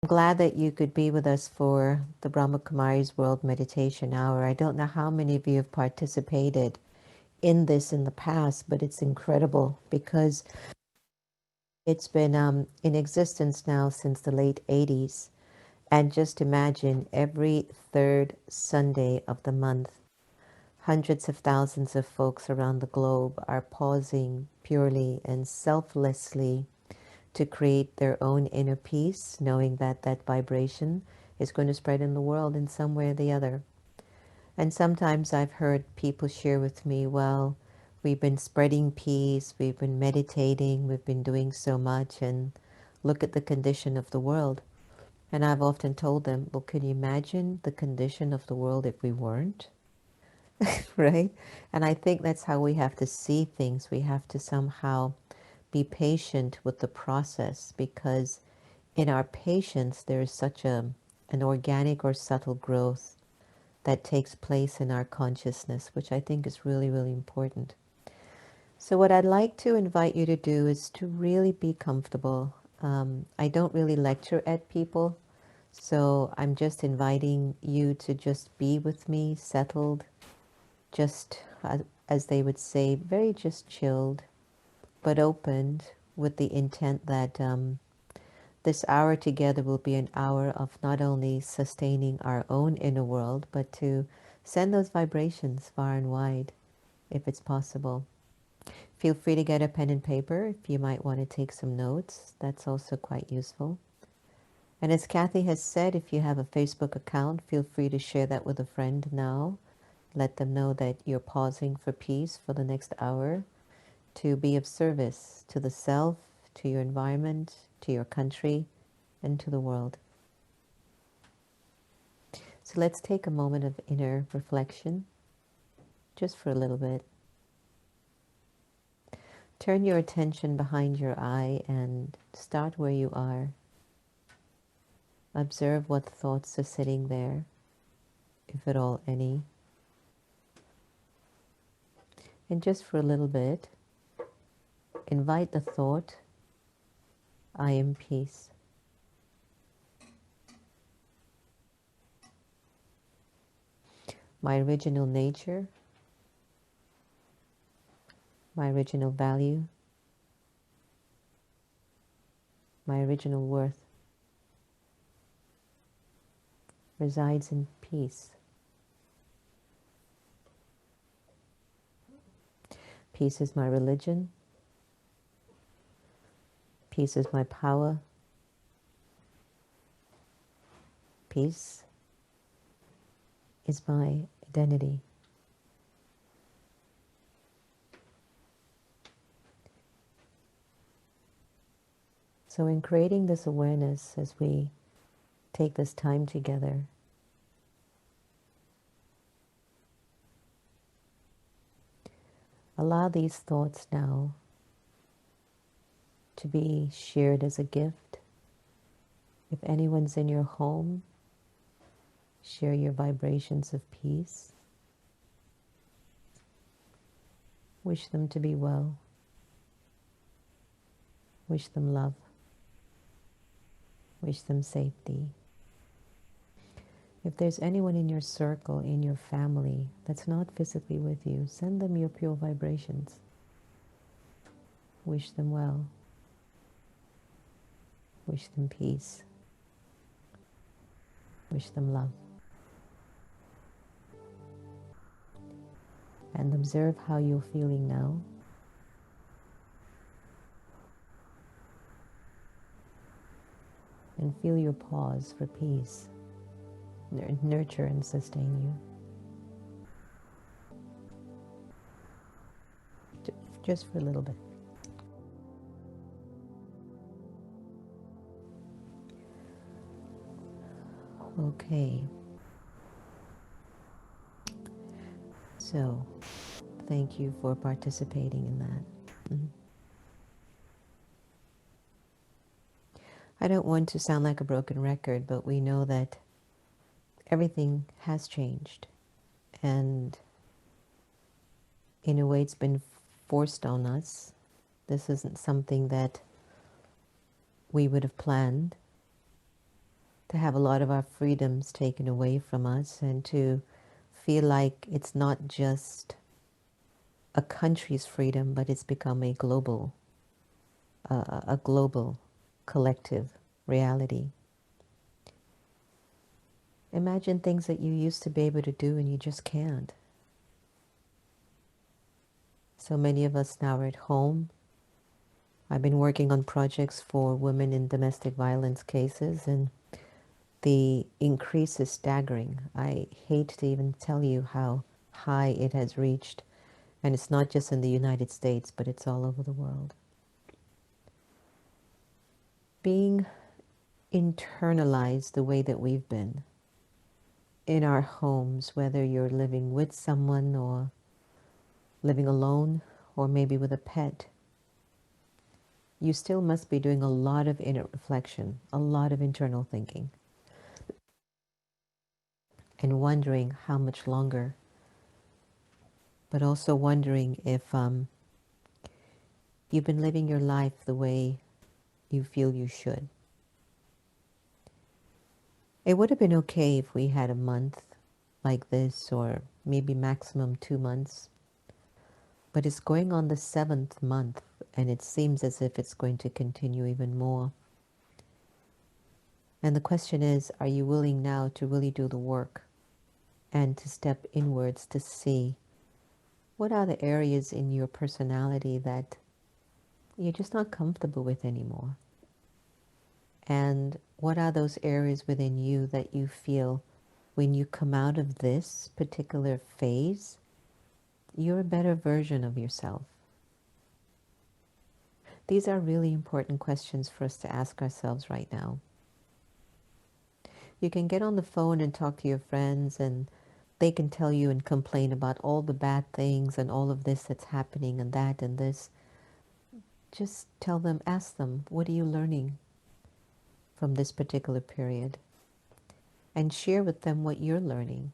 I'm glad that you could be with us for the Brahma Kumari's World Meditation Hour. I don't know how many of you have participated in this in the past, but it's incredible because it's been in existence now since the late 80s. And just imagine every third Sunday of the month, hundreds of thousands of folks around the globe are pausing purely and selflessly to create their own inner peace, knowing that that vibration is going to spread in the world in some way or the other. And sometimes I've heard people share with me, well, we've been spreading peace, we've been meditating, we've been doing so much, and look at the condition of the world. And I've often told them, well, can you imagine the condition of the world if we weren't? Right? And I think that's how we have to see things. We have to somehow be patient with the process, because in our patience there is such an organic or subtle growth that takes place in our consciousness, which I think is really, really important. So what I'd like to invite you to do is to really be comfortable. I don't really lecture at people, so I'm just inviting you to just be with me, settled, just as they would say, very just chilled, but opened with the intent that this hour together will be an hour of not only sustaining our own inner world, but to send those vibrations far and wide, if it's possible. Feel free to get a pen and paper if you might want to take some notes. That's also quite useful. And as Kathy has said, if you have a Facebook account, feel free to share that with a friend now. Let them know that you're pausing for peace for the next hour to be of service to the self, to your environment, to your country, and to the world. So let's take a moment of inner reflection, just for a little bit. Turn your attention behind your eye and start where you are. Observe what thoughts are sitting there, if at all any. And just for a little bit, invite the thought, I am peace. My original nature, my original value, my original worth resides in peace. Peace is my religion. Peace is my power. Peace is my identity. So in creating this awareness, as we take this time together, allow these thoughts now to be shared as a gift. If anyone's in your home, share your vibrations of peace. Wish them to be well. Wish them love. Wish them safety. If there's anyone in your circle, in your family, that's not physically with you, send them your pure vibrations. Wish them well. Wish them peace. Wish them love. And observe how you're feeling now. And feel your pause for peace. Nurture and sustain you. Just for a little bit. Okay. So, thank you for participating in that. I don't want to sound like a broken record, but we know that everything has changed. And in a way, it's been forced on us. This isn't something that we would have planned. to have a lot of our freedoms taken away from us, and to feel like it's not just a country's freedom, but it's become a global collective reality. Imagine things that you used to be able to do and you just can't. So many of us now are at home. I've been working on projects for women in domestic violence cases, and the increase is staggering. I hate to even tell you how high it has reached. And it's not just in the United States, but it's all over the world. Being internalized the way that we've been in our homes, whether you're living with someone or living alone or maybe with a pet, you still must be doing a lot of inner reflection, a lot of internal thinking, and wondering how much longer, but also wondering if you've been living your life the way you feel you should. It would have been okay if we had a month like this, or maybe maximum 2 months. But it's going on the 7th month, and it seems as if it's going to continue even more. And the question is, are you willing now to really do the work and to step inwards to see what are the areas in your personality that you're just not comfortable with anymore? And what are those areas within you that you feel when you come out of this particular phase, you're a better version of yourself? These are really important questions for us to ask ourselves right now. You can get on the phone and talk to your friends, and they can tell you and complain about all the bad things and all of this that's happening and that and this. Just tell them, ask them, what are you learning from this particular period? And share with them what you're learning.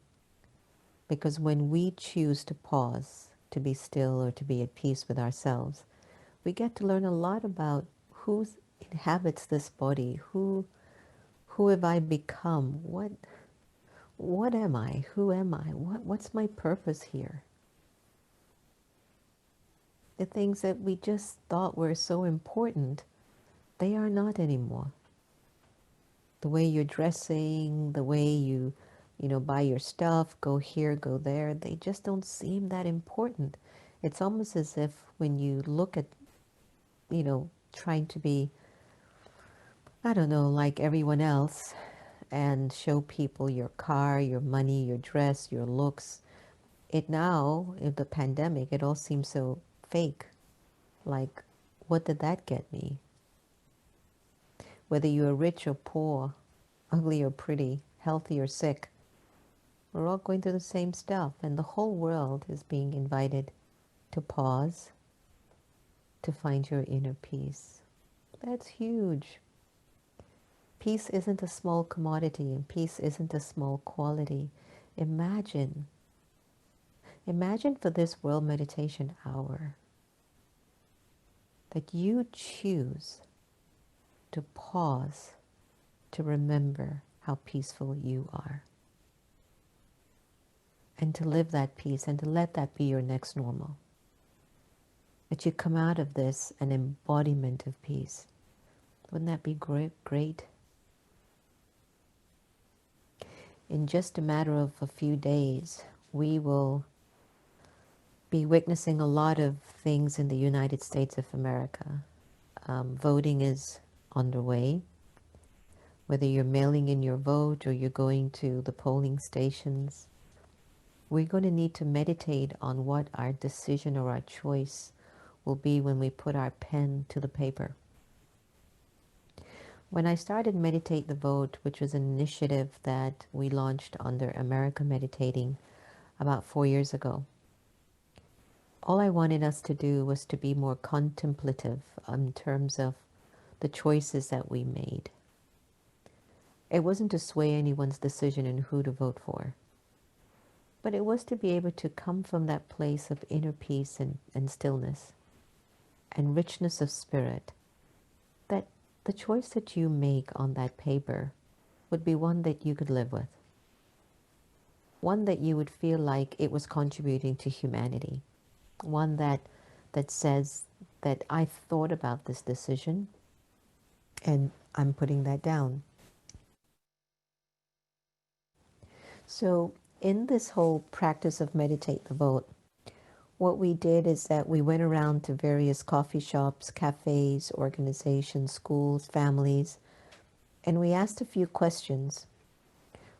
Because when we choose to pause, to be still, or to be at peace with ourselves, we get to learn a lot about who inhabits this body, who have I become, what am I, who am I, what's my purpose here? The things that we just thought were so important, they are not anymore. The way you're dressing, the way you buy your stuff, go here, go there, they just don't seem that important. It's almost as if when you look at, trying to be, I don't know, like everyone else, and show people your car, your money, your dress, your looks, it now, in the pandemic, it all seems so fake. Like, what did that get me? Whether you're rich or poor, ugly or pretty, healthy or sick, we're all going through the same stuff, and the whole world is being invited to pause, to find your inner peace. That's huge. Peace isn't a small commodity, and peace isn't a small quality. Imagine for this World Meditation Hour that you choose to pause, to remember how peaceful you are, and to live that peace, and to let that be your next normal. That you come out of this an embodiment of peace. Wouldn't that be great? In just a matter of a few days, we will be witnessing a lot of things in the United States of America. Voting is underway. Whether you're mailing in your vote or you're going to the polling stations, we're going to need to meditate on what our decision or our choice will be when we put our pen to the paper. When I started Meditate the Vote, which was an initiative that we launched under America Meditating about 4 years ago, all I wanted us to do was to be more contemplative in terms of the choices that we made. It wasn't to sway anyone's decision in who to vote for, but it was to be able to come from that place of inner peace and stillness and richness of spirit, that the choice that you make on that paper would be one that you could live with, one that you would feel like it was contributing to humanity, one that says that I thought about this decision and I'm putting that down. So in this whole practice of meditate the vote, what we did is that we went around to various coffee shops, cafes, organizations, schools, families, and we asked a few questions,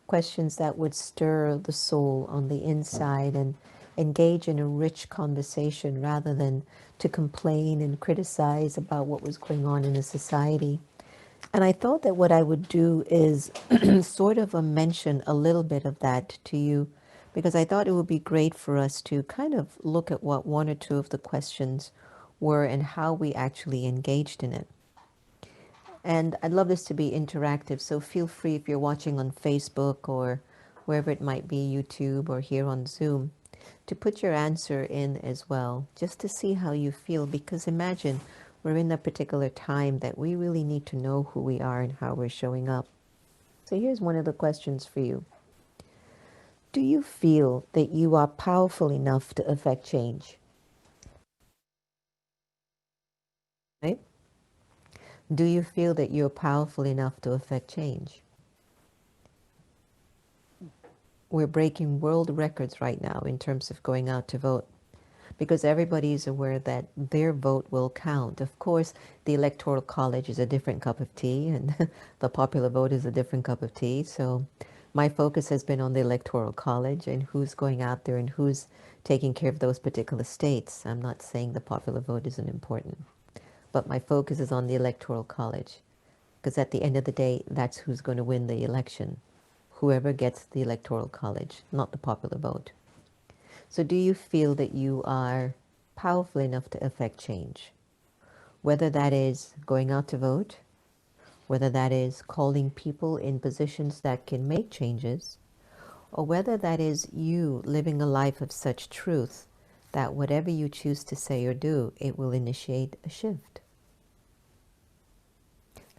questions that would stir the soul on the inside and engage in a rich conversation rather than to complain and criticize about what was going on in the society. And I thought that what I would do is sort of mention a little bit of that to you because I thought it would be great for us to kind of look at what one or two of the questions were and how we actually engaged in it. And I'd love this to be interactive, so feel free if you're watching on Facebook or wherever it might be, YouTube or here on Zoom, to put your answer in as well, just to see how you feel. Because imagine we're in a particular time that we really need to know who we are and how we're showing up. So here's one of the questions for you. Do you feel that you are powerful enough to affect change? Right? Do you feel that you're powerful enough to affect change? We're breaking world records right now in terms of going out to vote because everybody is aware that their vote will count. Of course, the Electoral College is a different cup of tea and the popular vote is a different cup of tea. So my focus has been on the Electoral College and who's going out there and who's taking care of those particular states. I'm not saying the popular vote isn't important, but my focus is on the Electoral College because at the end of the day, that's who's going to win the election. Whoever gets the Electoral College, not the popular vote. So do you feel that you are powerful enough to affect change? Whether that is going out to vote, whether that is calling people in positions that can make changes, or whether that is you living a life of such truth that whatever you choose to say or do, it will initiate a shift.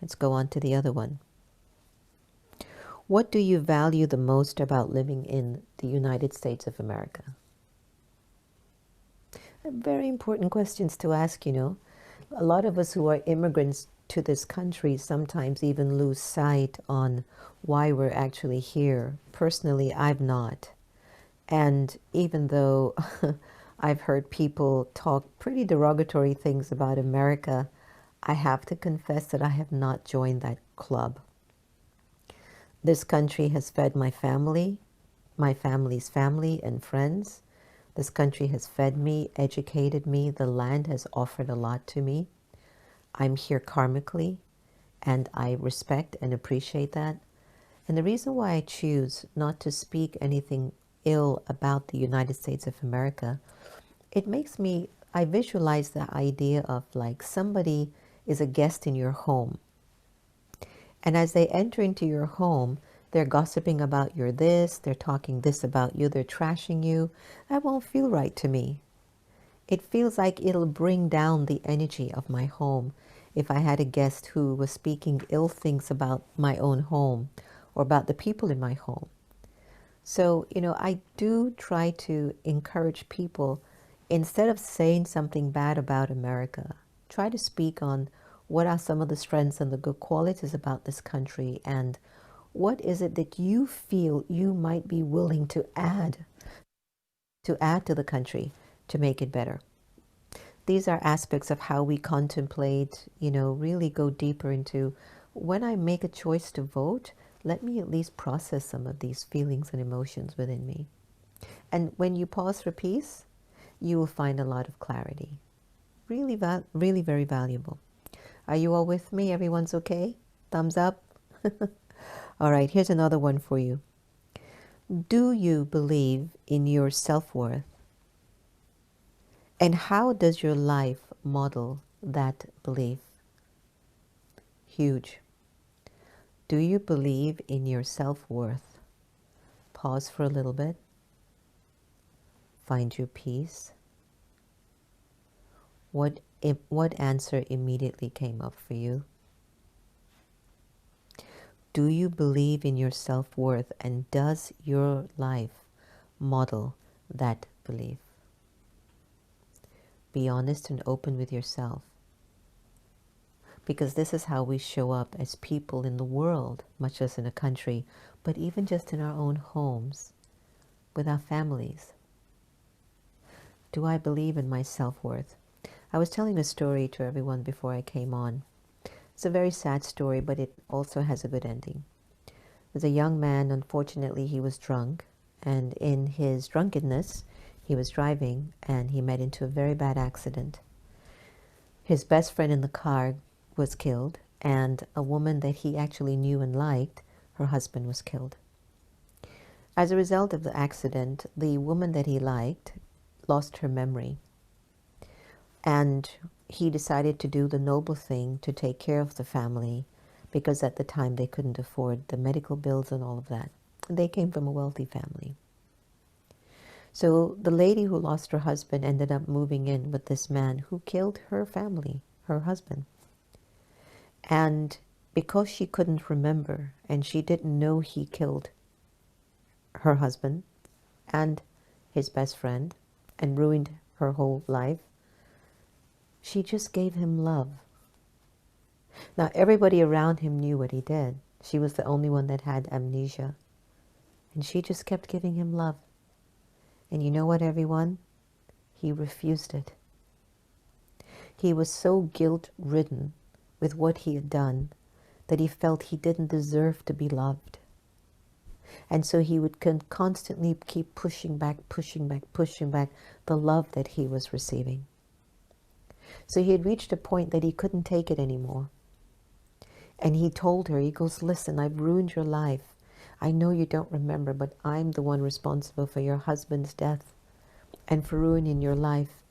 Let's go on to the other one. What do you value the most about living in the United States of America? Very important questions to ask, you know. A lot of us who are immigrants to this country sometimes even lose sight on why we're actually here. Personally, I've not. And even though I've heard people talk pretty derogatory things about America, I have to confess that I have not joined that club. This country has fed my family's family and friends. This country has fed me, educated me. The land has offered a lot to me. I'm here karmically, and I respect and appreciate that. And the reason why I choose not to speak anything ill about the United States of America, it makes me, I visualize the idea of like somebody is a guest in your home. And as they enter into your home, they're gossiping about your this, they're talking this about you, they're trashing you. That won't feel right to me. It feels like it'll bring down the energy of my home if I had a guest who was speaking ill things about my own home or about the people in my home. So, you know, I do try to encourage people, instead of saying something bad about America, try to speak on what are some of the strengths and the good qualities about this country and what is it that you feel you might be willing to add to the country to make it better. These are aspects of how we contemplate, you know, really go deeper into when I make a choice to vote, let me at least process some of these feelings and emotions within me. And when you pause for peace, you will find a lot of clarity. Really, really very valuable. Are you all with me? Everyone's okay? Thumbs up? All right, here's another one for you. Do you believe in your self-worth? And how does your life model that belief? Huge. Do you believe in your self-worth? Pause for a little bit. Find your peace. What answer immediately came up for you? Do you believe in your self-worth, and does your life model that belief? Be honest and open with yourself, because this is how we show up as people in the world, much less in a country, but even just in our own homes, with our families. Do I believe in my self-worth? I was telling a story to everyone before I came on. It's a very sad story, but it also has a good ending. There's a young man, unfortunately, he was drunk, and in his drunkenness, he was driving, and he met into a very bad accident. His best friend in the car was killed, and a woman that he actually knew and liked, her husband was killed. As a result of the accident, the woman that he liked lost her memory, and he decided to do the noble thing to take care of the family, because at the time they couldn't afford the medical bills and all of that. They came from a wealthy family. So the lady who lost her husband ended up moving in with this man who killed her family, her husband. And because she couldn't remember, and she didn't know he killed her husband and his best friend and ruined her whole life, she just gave him love. Now, everybody around him knew what he did. She was the only one that had amnesia. And she just kept giving him love. And you know what, everyone? He refused it. He was so guilt-ridden with what he had done that he felt he didn't deserve to be loved. And so he would constantly keep pushing back the love that he was receiving. So he had reached a point that he couldn't take it anymore. And he told her, he goes, listen, I've ruined your life. I know you don't remember, but I'm the one responsible for your husband's death and for ruining your life.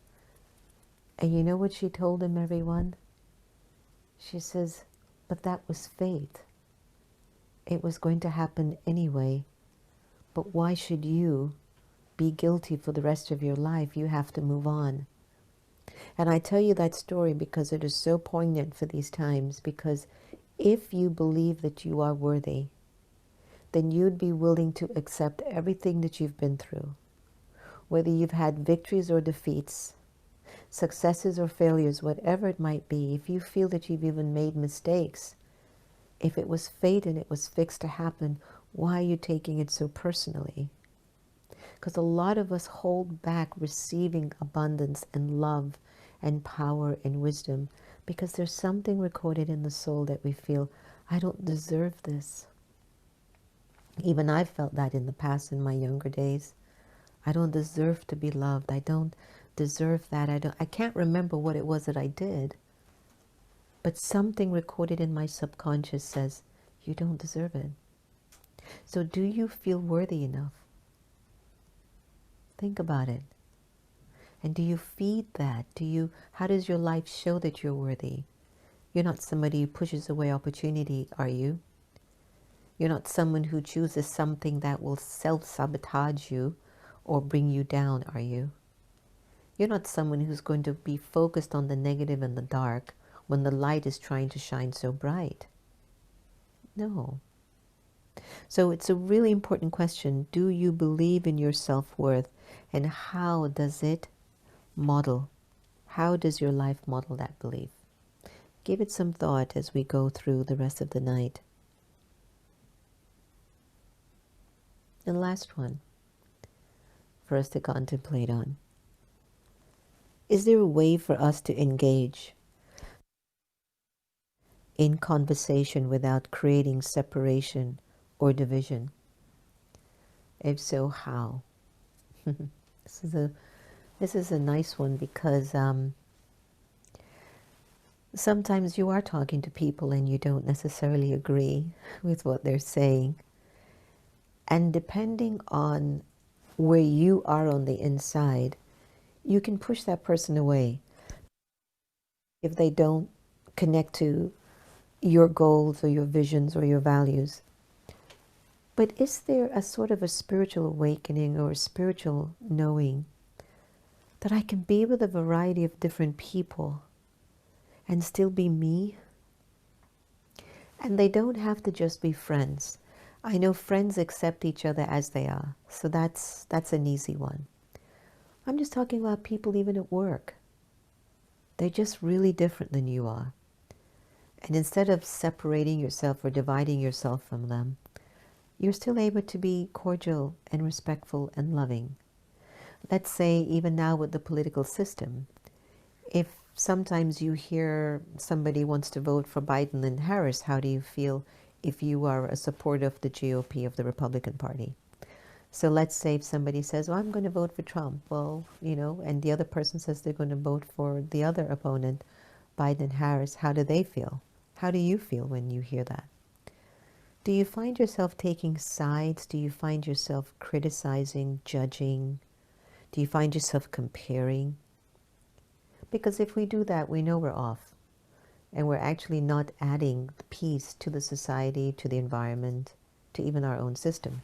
And you know what she told him, everyone? She says, but that was fate. It was going to happen anyway. But why should you be guilty for the rest of your life? You have to move on. And I tell you that story because it is so poignant for these times, because if you believe that you are worthy, then you'd be willing to accept everything that you've been through, whether you've had victories or defeats, successes or failures, whatever it might be. If you feel that you've even made mistakes, if it was fate and it was fixed to happen, why are you taking it so personally? Because a lot of us hold back receiving abundance and love and power and wisdom because there's something recorded in the soul that we feel, I don't deserve this. Even I've felt that in the past, in my younger days. I don't deserve to be loved. I don't deserve that. I can't remember what it was that I did. But something recorded in my subconscious says, you don't deserve it. So do you feel worthy enough? Think about it. And do you feed that? How does your life show that you're worthy? You're not somebody who pushes away opportunity, are you? You're not someone who chooses something that will self-sabotage you or bring you down, are you? You're not someone who's going to be focused on the negative and the dark when the light is trying to shine so bright. No. So it's a really important question. Do you believe in your self-worth? And how does it model? How does your life model that belief? Give it some thought as we go through the rest of the night. And last one for us to contemplate on. Is there a way for us to engage in conversation without creating separation or division? If so, how? This is a nice one because sometimes you are talking to people and you don't necessarily agree with what they're saying. And depending on where you are on the inside, you can push that person away if they don't connect to your goals or your visions or your values. But is there a sort of a spiritual awakening or a spiritual knowing that I can be with a variety of different people and still be me? And they don't have to just be friends. I know friends accept each other as they are, so that's an easy one. I'm just talking about people even at work. They're just really different than you are. And instead of separating yourself or dividing yourself from them, you're still able to be cordial and respectful and loving. Let's say even now with the political system, if sometimes you hear somebody wants to vote for Biden and Harris, how do you feel if you are a supporter of the GOP, of the Republican Party? So let's say if somebody says, well, I'm going to vote for Trump. Well, and the other person says they're going to vote for the other opponent, Biden and Harris. How do they feel? How do you feel when you hear that? Do you find yourself taking sides? Do you find yourself criticizing, judging? Do you find yourself comparing? Because if we do that, we know we're off. And we're actually not adding peace to the society, to the environment, to even our own system.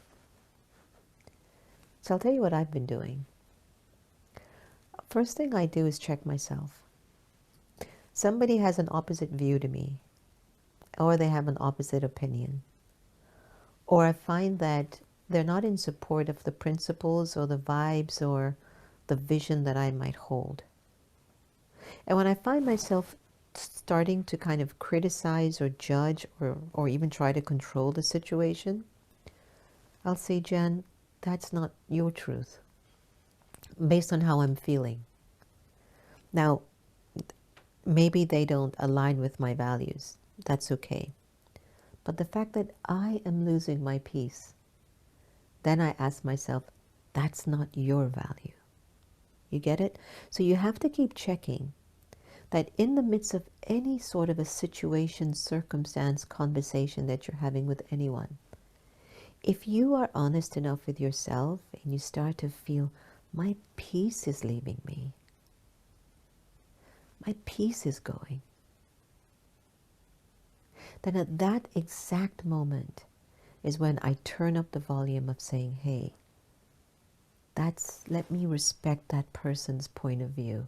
So I'll tell you what I've been doing. First thing I do is check myself. Somebody has an opposite view to me, or they have an opposite opinion, or I find that they're not in support of the principles or the vibes or the vision that I might hold. And when I find myself starting to kind of criticize or judge or even try to control the situation, I'll say, Jen, that's not your truth, based on how I'm feeling. Now, maybe they don't align with my values. That's okay. But the fact that I am losing my peace, then I ask myself, that's not your value. You get it? So you have to keep checking that in the midst of any sort of a situation, circumstance, conversation that you're having with anyone, if you are honest enough with yourself and you start to feel, my peace is leaving me, my peace is going, then at that exact moment is when I turn up the volume of saying, hey, let me respect that person's point of view.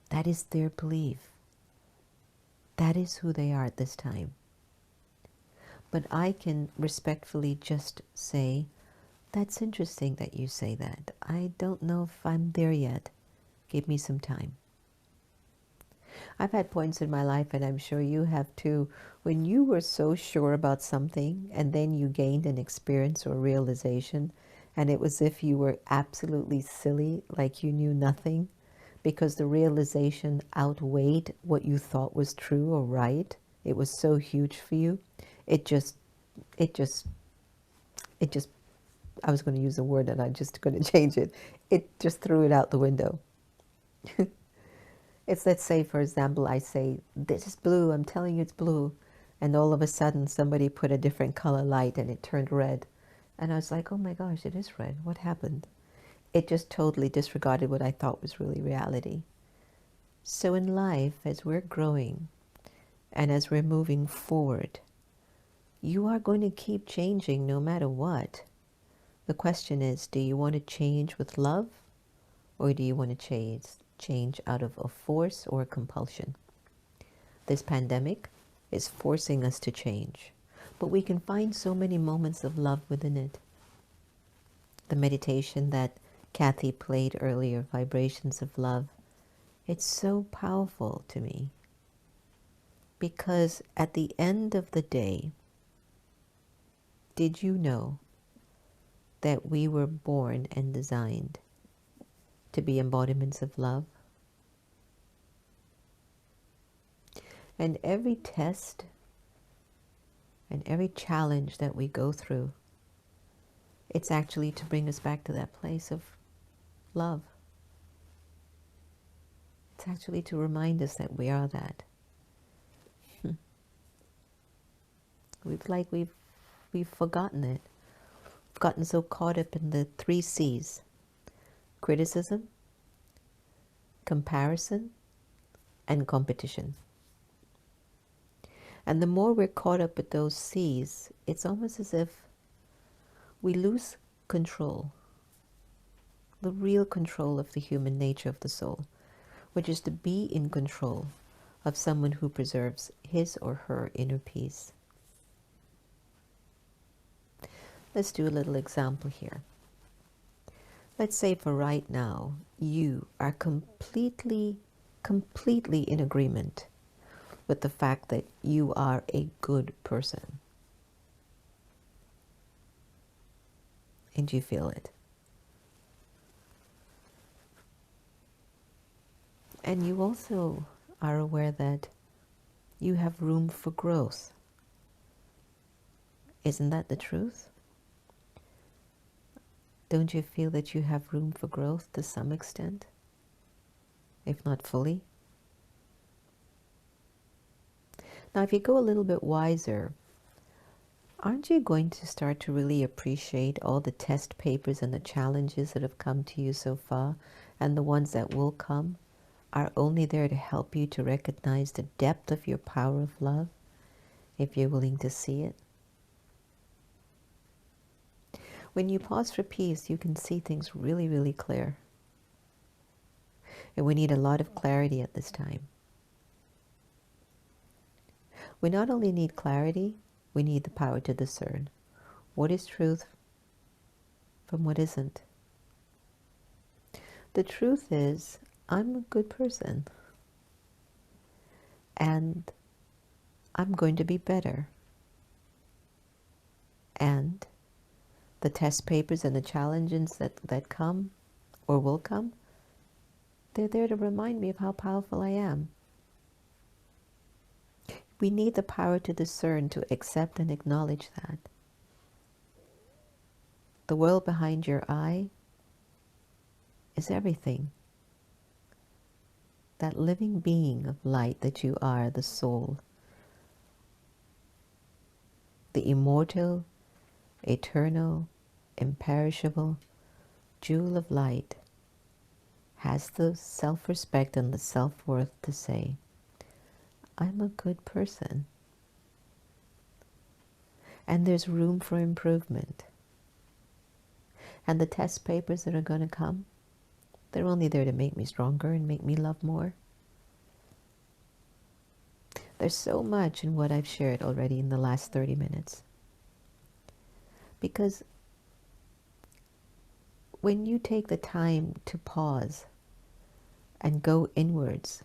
That is their belief. That is who they are at this time. But I can respectfully just say, that's interesting that you say that. I don't know if I'm there yet. Give me some time. I've had points in my life, and I'm sure you have too, when you were so sure about something and then you gained an experience or realization, and it was as if you were absolutely silly, like you knew nothing, because the realization outweighed what you thought was true or right. It was so huge for you. It just, I was going to use a word and I'm just going to change it. It just threw it out the window. It's, let's say, for example, I say, this is blue, I'm telling you it's blue. And all of a sudden somebody put a different color light and it turned red. And I was like, oh my gosh, it is red. What happened? It just totally disregarded what I thought was really reality. So in life, as we're growing and as we're moving forward, you are going to keep changing no matter what. The question is, do you want to change with love, or do you want to change out of a force or a compulsion? This pandemic is forcing us to change, but we can find so many moments of love within it. The meditation that Kathy played earlier, Vibrations of Love, it's so powerful to me, because at the end of the day, did you know that we were born and designed to be embodiments of love? And every test and every challenge that we go through, it's actually to bring us back to that place of love. It's actually to remind us that we are that. We've forgotten it. We've gotten so caught up in the 3 C's: criticism, comparison, and competition. And the more we're caught up with those C's, it's almost as if we lose control, the real control of the human nature of the soul, which is to be in control of someone who preserves his or her inner peace. Let's do a little example here. Let's say for right now, you are completely in agreement with the fact that you are a good person. And you feel it. And you also are aware that you have room for growth. Isn't that the truth? Don't you feel that you have room for growth to some extent, if not fully? Now, if you go a little bit wiser, aren't you going to start to really appreciate all the test papers and the challenges that have come to you so far, and the ones that will come are only there to help you to recognize the depth of your power of love, if you're willing to see it? When you pause for peace, you can see things really, really clear. And we need a lot of clarity at this time. We not only need clarity, we need the power to discern what is truth from what isn't. The truth is, I'm a good person. And I'm going to be better. And the test papers and the challenges that come or will come, they're there to remind me of how powerful I am. We need the power to discern, to accept and acknowledge that. The world behind your eye is everything. That living being of light that you are, the soul, the immortal, eternal, imperishable jewel of light, has the self-respect and the self-worth to say, I'm a good person. And there's room for improvement. And the test papers that are going to come, they're only there to make me stronger and make me love more. There's so much in what I've shared already in the last 30 minutes. Because when you take the time to pause and go inwards,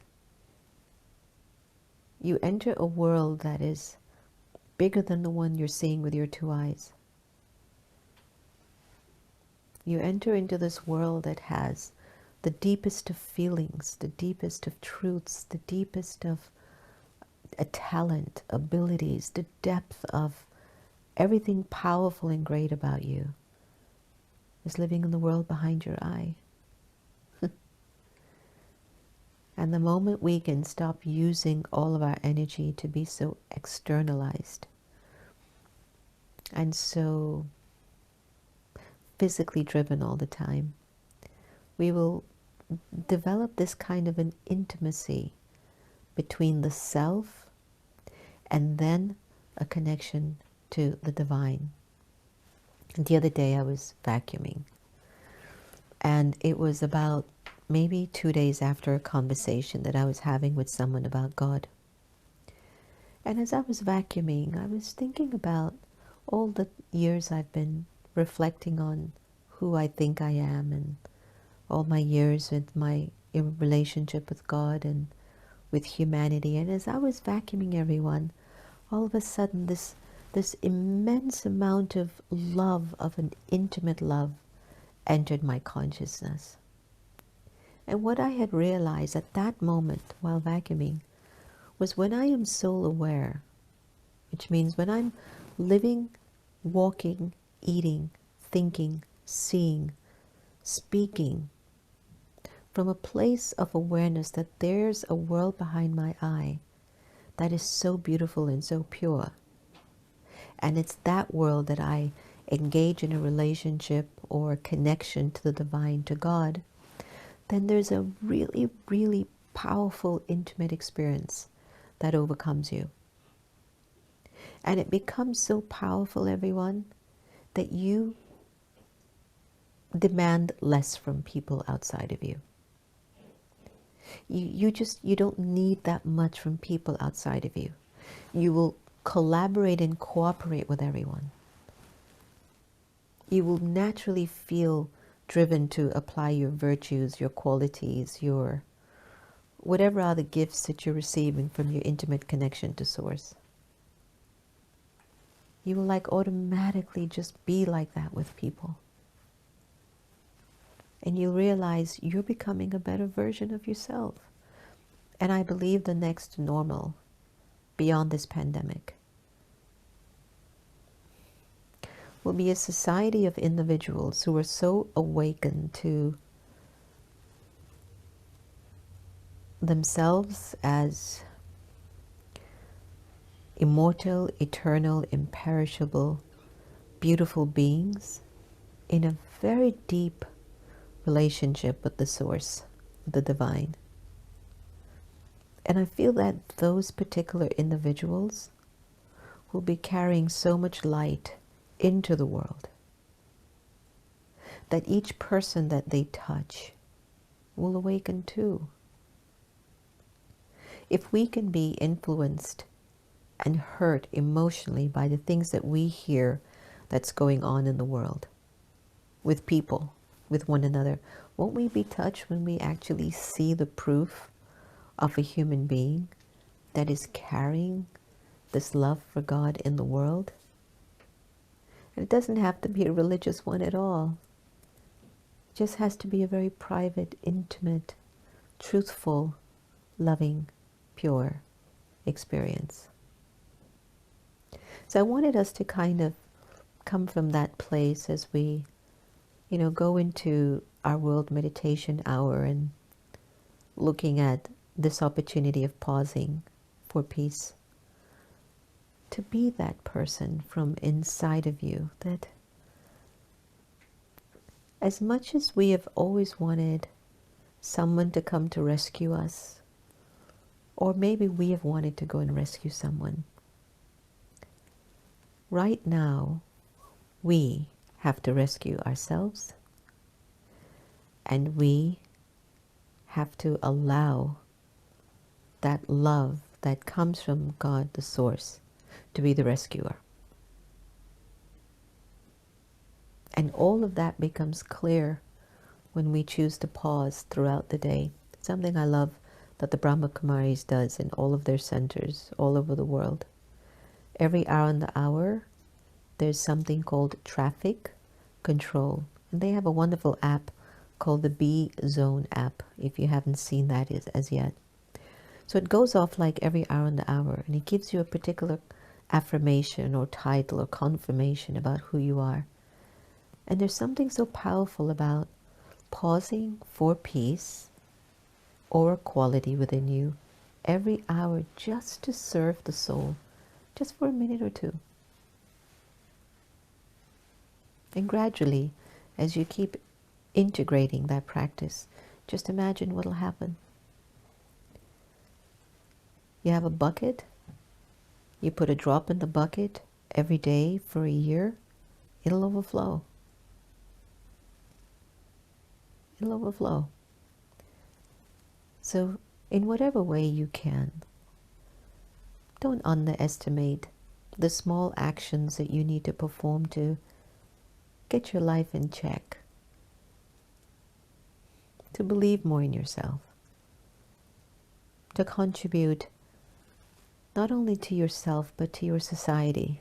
you enter a world that is bigger than the one you're seeing with your two eyes. You enter into this world that has the deepest of feelings, the deepest of truths, the deepest of a talent, abilities, the depth of everything powerful and great about you is living in the world behind your eye. And the moment we can stop using all of our energy to be so externalized and so physically driven all the time, we will develop this kind of an intimacy between the self and then a connection to the divine. The other day I was vacuuming, and it was about maybe 2 days after a conversation that I was having with someone about God. And as I was vacuuming, I was thinking about all the years I've been reflecting on who I think I am, and all my years with my relationship with God and with humanity. And as I was vacuuming everyone, all of a sudden this immense amount of love, of an intimate love, entered my consciousness. And what I had realized at that moment while vacuuming was, when I am soul aware, which means when I'm living, walking, eating, thinking, seeing, speaking from a place of awareness that there's a world behind my eye that is so beautiful and so pure, and it's that world that I engage in a relationship or connection to the divine, to God, then there's a really, really powerful, intimate experience that overcomes you. And it becomes so powerful, everyone, that you demand less from people outside of you. You don't need that much from people outside of you. You will collaborate and cooperate with everyone. You will naturally feel driven to apply your virtues, your qualities, your whatever other gifts that you're receiving from your intimate connection to Source. You will like automatically just be like that with people. And you'll realize you're becoming a better version of yourself. And I believe the next normal beyond this pandemic will be a society of individuals who are so awakened to themselves as immortal, eternal, imperishable, beautiful beings in a very deep relationship with the Source, the Divine. And I feel that those particular individuals will be carrying so much light into the world that each person that they touch will awaken too. If we can be influenced and hurt emotionally by the things that we hear that's going on in the world, with people, with one another, won't we be touched when we actually see the proof of a human being that is carrying this love for God in the world? And it doesn't have to be a religious one at all. It just has to be a very private, intimate, truthful, loving, pure experience. So I wanted us to kind of come from that place as we, go into our World Meditation Hour and looking at this opportunity of pausing for peace. To be that person from inside of you that, as much as we have always wanted someone to come to rescue us, or maybe we have wanted to go and rescue someone, right now we have to rescue ourselves, and we have to allow that love that comes from God, the Source, to be the rescuer. And all of that becomes clear when we choose to pause throughout the day. Something I love that the Brahma Kumaris does in all of their centers all over the world. Every hour on the hour, there's something called traffic control. And they have a wonderful app called the B Zone app, if you haven't seen that as yet. So it goes off like every hour on the hour, and it gives you a particular affirmation or title or confirmation about who you are. And there's something so powerful about pausing for peace or quality within you every hour just to serve the soul, just for a minute or two. And gradually, as you keep integrating that practice, just imagine what will happen. You have a bucket, you put a drop in the bucket every day for a year, it'll overflow. It'll overflow. So, in whatever way you can, don't underestimate the small actions that you need to perform to get your life in check, to believe more in yourself, to contribute not only to yourself but to your society.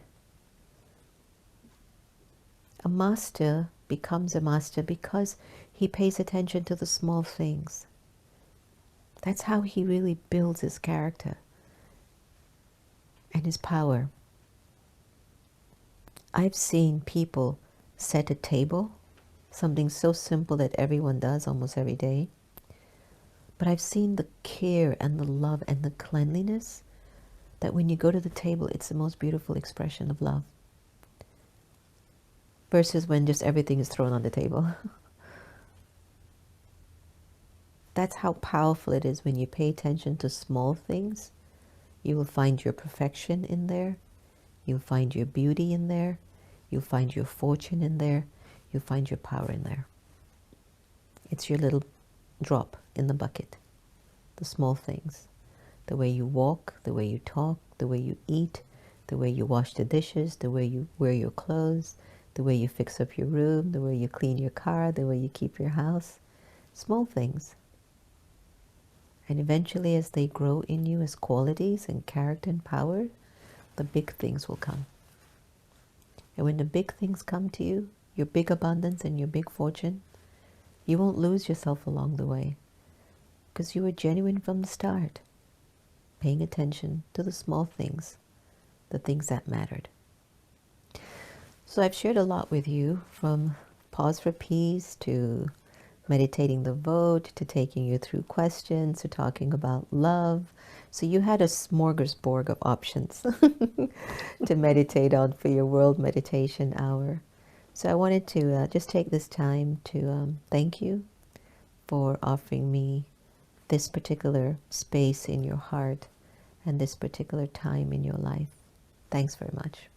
A master becomes a master because he pays attention to the small things. That's how he really builds his character and his power. I've seen people set a table, something so simple that everyone does almost every day. But I've seen the care and the love and the cleanliness that when you go to the table, it's the most beautiful expression of love. Versus when just everything is thrown on the table. That's how powerful it is when you pay attention to small things. You will find your perfection in there. You'll find your beauty in there. You'll find your fortune in there. You'll find your power in there. It's your little drop in the bucket. the small things. The way you walk, the way you talk, the way you eat, the way you wash the dishes, the way you wear your clothes, the way you fix up your room, the way you clean your car, the way you keep your house. Small things. And eventually, as they grow in you as qualities and character and power, the big things will come. And when the big things come to you, your big abundance and your big fortune, you won't lose yourself along the way because you were genuine from the start, paying attention to the small things, the things that mattered. So I've shared a lot with you, from pause for peace to meditating the vote to taking you through questions to talking about love. So you had a smorgasbord of options to meditate on for your World Meditation Hour. So I wanted to just take this time to thank you for offering me this particular space in your heart and this particular time in your life. Thanks very much.